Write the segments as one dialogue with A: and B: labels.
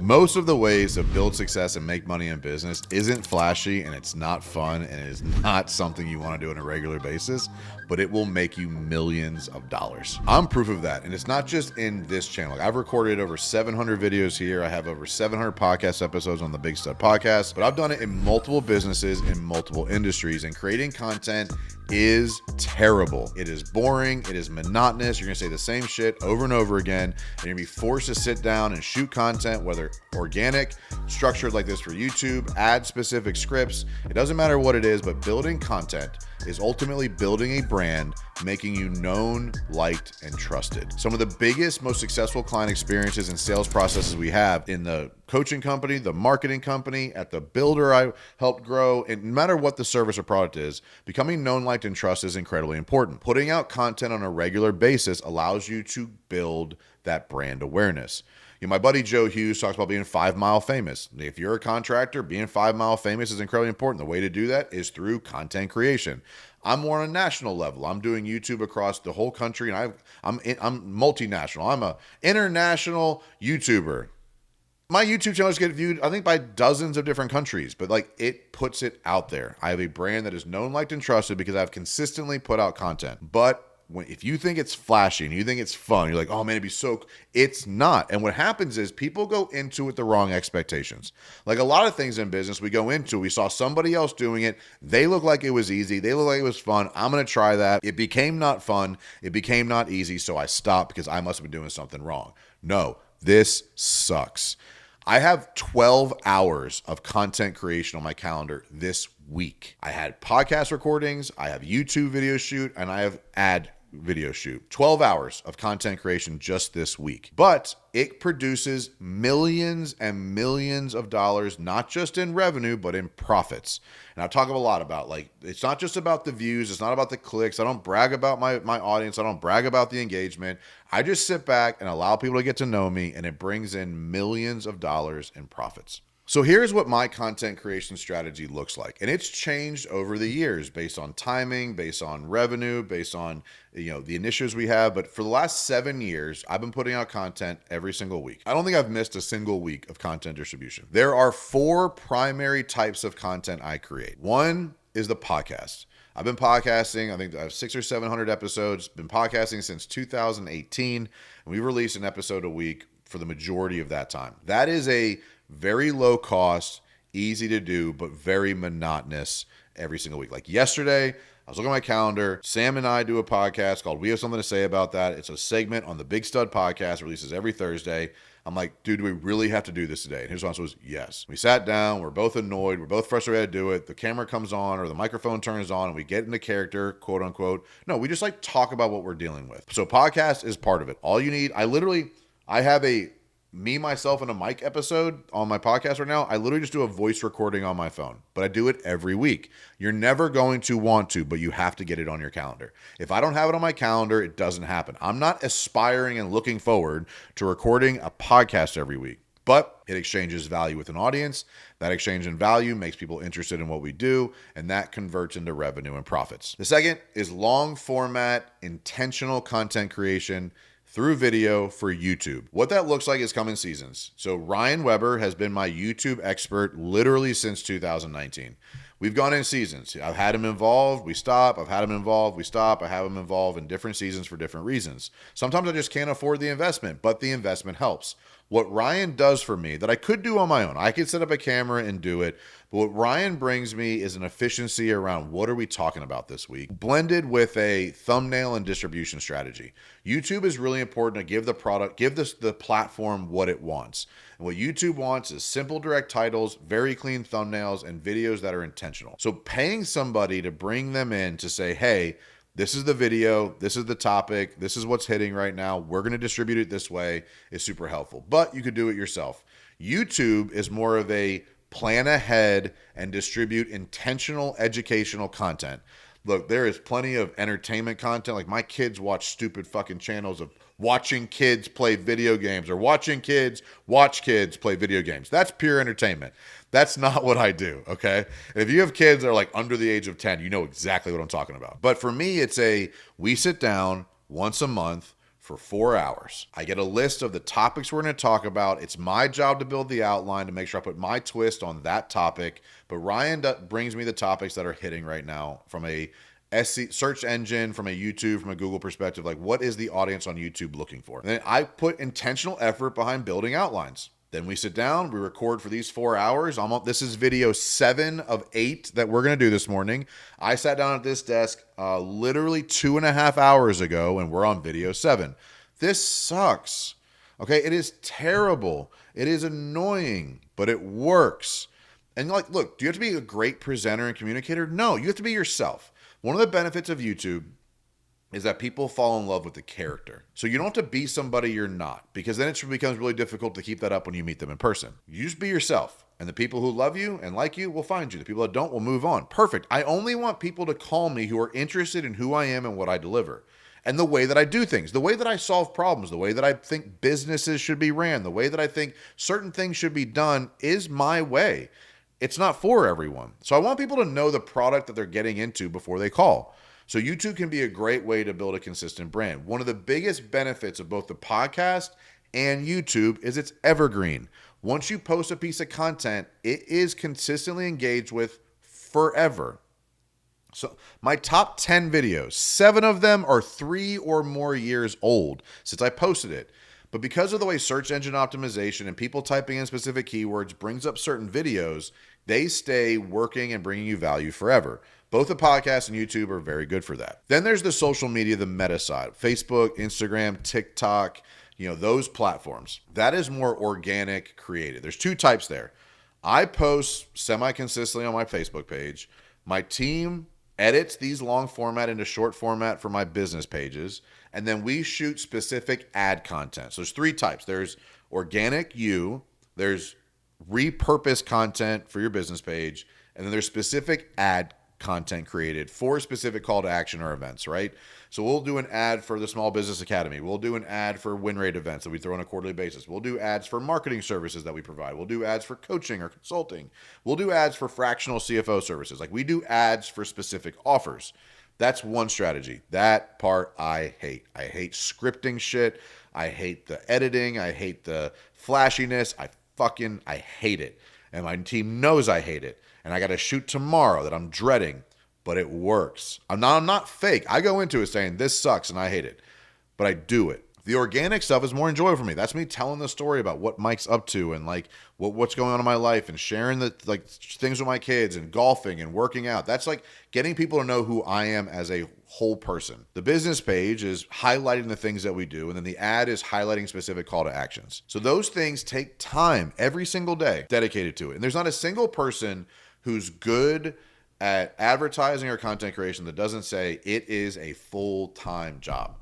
A: Most of the ways to build success and make money in business isn't flashy, and it's not fun, and it is not something you want to do on a regular basis, but it will make you millions of dollars. I'm proof of that. And it's not just in this channel. I've recorded over 700 videos here. I have over 700 podcast episodes on the Big Stud Podcast, but I've done it in multiple businesses in multiple industries, and creating content is terrible. It is boring. It is monotonous. You're going to say the same shit over and over again. And you're going to be forced to sit down and shoot content, whether organic, structured like this for YouTube, add specific scripts. It doesn't matter what it is, but building content is ultimately building a brand, making you known, liked, and trusted. Some of the biggest, most successful client experiences and sales processes we have in the coaching company, the marketing company, at the builder I helped grow, and no matter what the service or product is, becoming known, liked, and trusted is incredibly important. Putting out content on a regular basis allows you to build that brand awareness. You know, my buddy Joe Hughes talks about being 5 mile famous. If you're a contractor, being 5 mile famous is incredibly important. The way to do that is through content creation. I'm more on a national level. I'm doing YouTube across the whole country, and I'm multinational. I'm a international YouTuber. My YouTube channels get viewed, I think, by dozens of different countries, but like, it puts it out there. I have a brand that is known, liked, and trusted because I've consistently put out content. But if you think it's flashy and you think it's fun, you're like, oh man, it'd be so, it's not. And what happens is people go into it with the wrong expectations. Like a lot of things in business, we go into, we saw somebody else doing it. They look like it was easy. They look like it was fun. I'm going to try that. It became not fun. It became not easy. So I stopped because I must have been doing something wrong. No, this sucks. I have 12 hours of content creation on my calendar this week. I had podcast recordings, I have YouTube video shoot, and I have ad video shoot. 12 hours of content creation just this week. But it produces millions and millions of dollars, not just in revenue, but in profits. And I talk a lot about, like, it's not just about the views. It's not about the clicks. I don't brag about my audience. I don't brag about the engagement. I just sit back and allow people to get to know me, and it brings in millions of dollars in profits. So here's what my content creation strategy looks like. And it's changed over the years based on timing, based on revenue, based on, you know, the initiatives we have. But for the last 7 years, I've been putting out content every single week. I don't think I've missed a single week of content distribution. There are 4 primary types of content I create. One is the podcast. I've been podcasting. I think I have 600 or 700 episodes. Been podcasting since 2018. And we release an episode a week for the majority of that time. That is a very low cost, easy to do, but very monotonous every single week. Like yesterday, I was looking at my calendar. Sam and I do a podcast called We Have Something to Say About That. It's a segment on the Big Stud Podcast. It releases every Thursday. I'm like, dude, do we really have to do this today? And his response was, yes. We sat down. We're both annoyed. We're both frustrated to do it. The camera comes on or the microphone turns on and we get into character, quote unquote. No, we just like talk about what we're dealing with. So podcast is part of it. All you need, I have a me, myself, and a Mike episode on my podcast right now. I literally just do a voice recording on my phone, but I do it every week. You're never going to want to, but you have to get it on your calendar. If I don't have it on my calendar, it doesn't happen. I'm not aspiring and looking forward to recording a podcast every week, but it exchanges value with an audience. That exchange in value makes people interested in what we do, and that converts into revenue and profits. The second is long format, intentional content creation through video for YouTube. What that looks like is coming seasons. So Ryan Weber has been my YouTube expert literally since 2019. We've gone in seasons. I've had him involved, we stop. I've had him involved, we stop. I have him involved in different seasons for different reasons. Sometimes I just can't afford the investment, but the investment helps. What Ryan does for me that I could do on my own, I could set up a camera and do it, but what Ryan brings me is an efficiency around what are we talking about this week, blended with a thumbnail and distribution strategy. YouTube is really important to give the product, give the platform what it wants. And what YouTube wants is simple, direct titles, very clean thumbnails, and videos that are intentional. So paying somebody to bring them in to say, hey, this is the video, this is the topic, this is what's hitting right now, we're going to distribute it this way, is super helpful. But you could do it yourself. YouTube is more of a plan ahead and distribute intentional educational content. Look, there is plenty of entertainment content. Like my kids watch stupid fucking channels of watching kids play video games or watching kids watch kids play video games. That's pure entertainment. That's not what I do, okay? If you have kids that are like under the age of 10, you know exactly what I'm talking about. But for me, we sit down once a month for 4 hours. I get a list of the topics we're going to talk about. It's my job to build the outline to make sure I put my twist on that topic. But Ryan brings me the topics that are hitting right now from a search engine, from a YouTube, from a Google perspective. Like, what is the audience on YouTube looking for? And then I put intentional effort behind building outlines. Then we sit down, we record for these 4 hours. This is video 7 of 8 that we're going to do this morning. I sat down at this desk literally 2.5 hours ago, and we're on video 7. This sucks. Okay, it is terrible. It is annoying, but it works. And like, look, do you have to be a great presenter and communicator? No, you have to be yourself. One of the benefits of YouTube is that people fall in love with the character. So you don't have to be somebody you're not, because then it becomes really difficult to keep that up when you meet them in person. You just be yourself, and the people who love you and like you will find you. The people that don't will move on. Perfect. I only want people to call me who are interested in who I am and what I deliver, and the way that I do things, the way that I solve problems, the way that I think businesses should be ran, the way that I think certain things should be done is my way. It's not for everyone. So I want people to know the product that they're getting into before they call. So YouTube can be a great way to build a consistent brand. One of the biggest benefits of both the podcast and YouTube is it's evergreen. Once you post a piece of content, it is consistently engaged with forever. So my top 10 videos, 7 of them are 3 or more years old since I posted it. But because of the way search engine optimization and people typing in specific keywords brings up certain videos, they stay working and bringing you value forever. Both the podcast and YouTube are very good for that. Then there's the social media, the meta side, Facebook, Instagram, TikTok, those platforms. That is more organic, creative. There's 2 types there. I post semi-consistently on my Facebook page. My team edits these long format into short format for my business pages. And then we shoot specific ad content. So there's 3 types. There's organic there's repurposed content for your business page, and then there's specific ad content created for specific call to action or events, right? So we'll do an ad for the Small Business Academy. We'll do an ad for WinRate events that we throw on a quarterly basis. We'll do ads for marketing services that we provide. We'll do ads for coaching or consulting. We'll do ads for fractional CFO services. Like, we do ads for specific offers. That's one strategy. That part I hate. I hate scripting shit. I hate the editing. I hate the flashiness. I hate it. And my team knows I hate it. And I got to shoot tomorrow that I'm dreading, but it works. I'm not fake. I go into it saying this sucks and I hate it, but I do it. The organic stuff is more enjoyable for me. That's me telling the story about what Mike's up to and like what's going on in my life and sharing the things with my kids and golfing and working out. That's like getting people to know who I am as a whole person. The business page is highlighting the things that we do, and then the ad is highlighting specific call to actions. So those things take time every single day dedicated to it. And there's not a single person who's good at advertising or content creation that doesn't say it is a full-time job.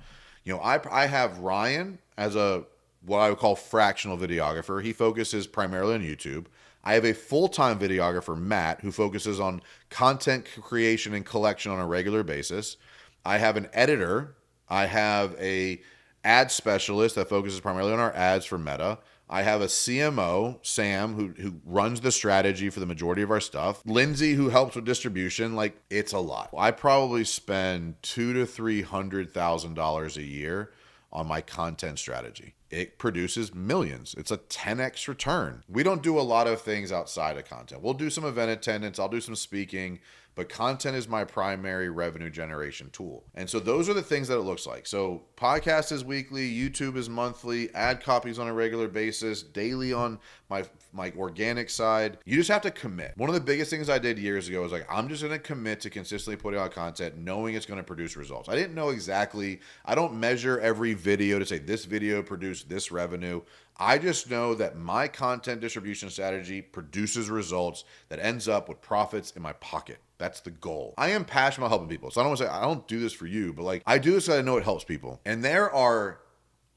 A: I have Ryan as what I would call fractional videographer. He focuses primarily on YouTube. I have a full-time videographer, Matt, who focuses on content creation and collection on a regular basis. I have an editor. I have a ad specialist that focuses primarily on our ads for Meta. I have a CMO, Sam, who runs the strategy for the majority of our stuff. Lindsay, who helps with distribution. Like, it's a lot. I probably spend $200,000 to $300,000 a year on my content strategy. It produces millions. It's a 10x return. We don't do a lot of things outside of content. We'll do some event attendance. I'll do some speaking. But content is my primary revenue generation tool. And so those are the things that it looks like. So podcast is weekly, YouTube is monthly, ad copies on a regular basis, daily on my organic side. You just have to commit. One of the biggest things I did years ago was like, I'm just going to commit to consistently putting out content, knowing it's going to produce results. I didn't know exactly. I don't measure every video to say this video produced this revenue. I just know that my content distribution strategy produces results that ends up with profits in my pocket. That's the goal. I am passionate about helping people. So I don't want to say I don't do this for you, but like I do this because I know it helps people. And there are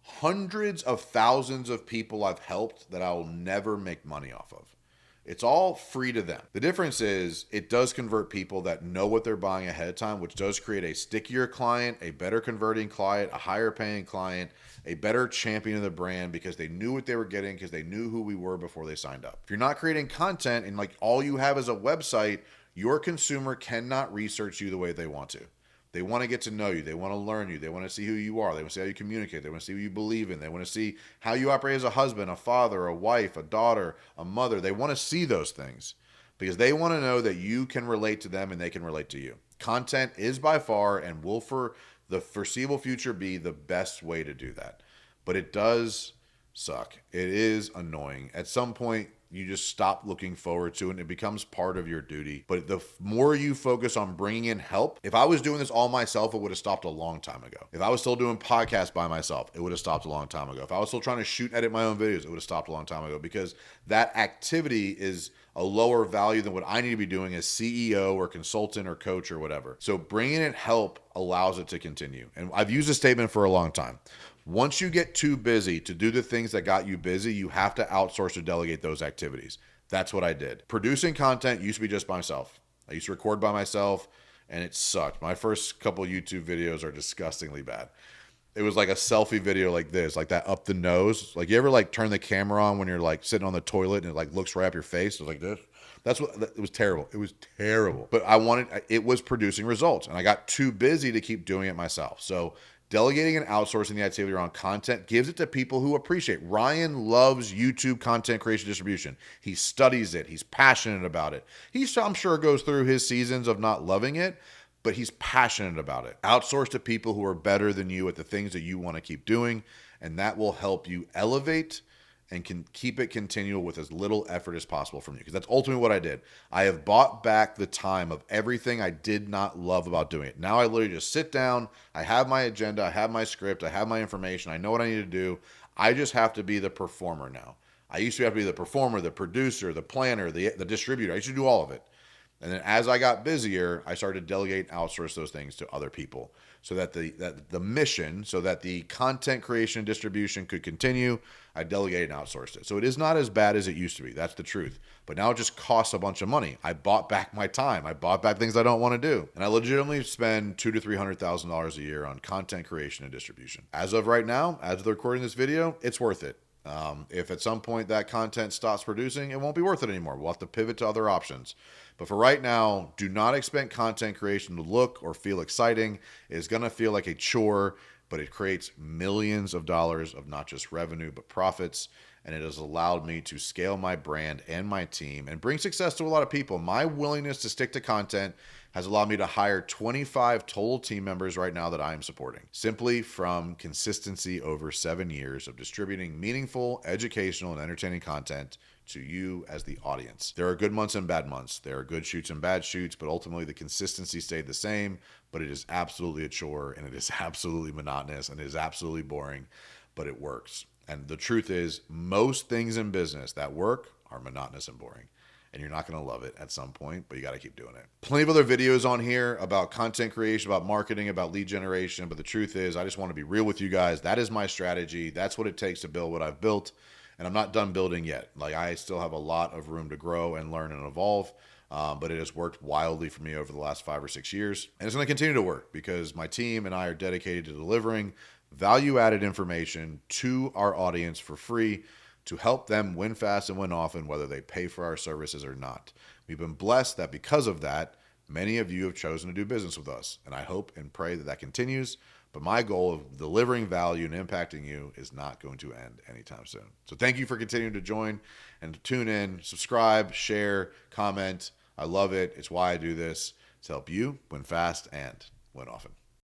A: hundreds of thousands of people I've helped that I will never make money off of. It's all free to them. The difference is it does convert people that know what they're buying ahead of time, which does create a stickier client, a better converting client, a higher paying client, a better champion of the brand because they knew what they were getting because they knew who we were before they signed up. If you're not creating content and like all you have is a website, your consumer cannot research you the way they want to. They want to get to know you. They want to learn you. They want to see who you are. They want to see how you communicate. They want to see what you believe in. They want to see how you operate as a husband, a father, a wife, a daughter, a mother. They want to see those things because they want to know that you can relate to them and they can relate to you. Content is by far and will for the foreseeable future be the best way to do that. But it does suck. It is annoying. At some point, you just stop looking forward to it and it becomes part of your duty. But the more you focus on bringing in help, if I was doing this all myself, it would have stopped a long time ago. If I was still doing podcasts by myself, it would have stopped a long time ago. If I was still trying to shoot and edit my own videos, it would have stopped a long time ago because that activity is a lower value than what I need to be doing as CEO or consultant or coach or whatever. So bringing in help allows it to continue. And I've used this statement for a long time. Once you get too busy to do the things that got you busy, you have to outsource or delegate those activities. That's what I did. Producing content used to be just by myself. I used to record by myself and it sucked. My first couple YouTube videos are disgustingly bad. It was like a selfie video like this, like that up the nose. Like you ever like turn the camera on when you're like sitting on the toilet and it like looks right up your face? It was like this. That's what it was terrible. It was terrible. But it was producing results and I got too busy to keep doing it myself. So delegating and outsourcing the activity around content gives it to people who appreciate. Ryan loves YouTube content creation distribution. He studies it. He's passionate about it. I'm sure goes through his seasons of not loving it, but he's passionate about it. Outsource to people who are better than you at the things that you want to keep doing, and that will help you elevate and can keep it continual with as little effort as possible from you. Because that's ultimately what I did. I have bought back the time of everything I did not love about doing it. Now I literally just sit down, I have my agenda, I have my script, I have my information, I know what I need to do. I just have to be the performer now. I used to have to be the performer, the producer, the planner, the distributor. I used to do all of it. And then as I got busier, I started to delegate and outsource those things to other people so that the mission, so that the content creation and distribution could continue, I delegated and outsourced it. So it is not as bad as it used to be. That's the truth. But now it just costs a bunch of money. I bought back my time. I bought back things I don't want to do. And I legitimately spend $200,000 to $300,000 a year on content creation and distribution. As of right now, as of the recording this video, it's worth it. If at some point that content stops producing, it won't be worth it anymore. We'll have to pivot to other options. But for right now, do not expect content creation to look or feel exciting. It's going to feel like a chore, but it creates millions of dollars of not just revenue, but profits. And it has allowed me to scale my brand and my team and bring success to a lot of people. My willingness to stick to content has allowed me to hire 25 total team members right now that I am supporting, simply from consistency over 7 years of distributing meaningful, educational, and entertaining content to you as the audience. There are good months and bad months. There are good shoots and bad shoots, but ultimately the consistency stayed the same, but it is absolutely a chore and it is absolutely monotonous and it is absolutely boring, but it works. And the truth is, most things in business that work are monotonous and boring. And you're not going to love it at some point, but you got to keep doing it. Plenty of other videos on here about content creation, about marketing, about lead generation. But the truth is, I just want to be real with you guys. That is my strategy. That's what it takes to build what I've built. And I'm not done building yet. Like, I still have a lot of room to grow and learn and evolve. But it has worked wildly for me over the last 5 or 6 years. And it's going to continue to work because my team and I are dedicated to delivering value-added information to our audience for free to help them win fast and win often, whether they pay for our services or not. We've been blessed that because of that, many of you have chosen to do business with us. And I hope and pray that that continues. But my goal of delivering value and impacting you is not going to end anytime soon. So thank you for continuing to join and tune in, subscribe, share, comment. I love it. It's why I do this, to help you win fast and win often.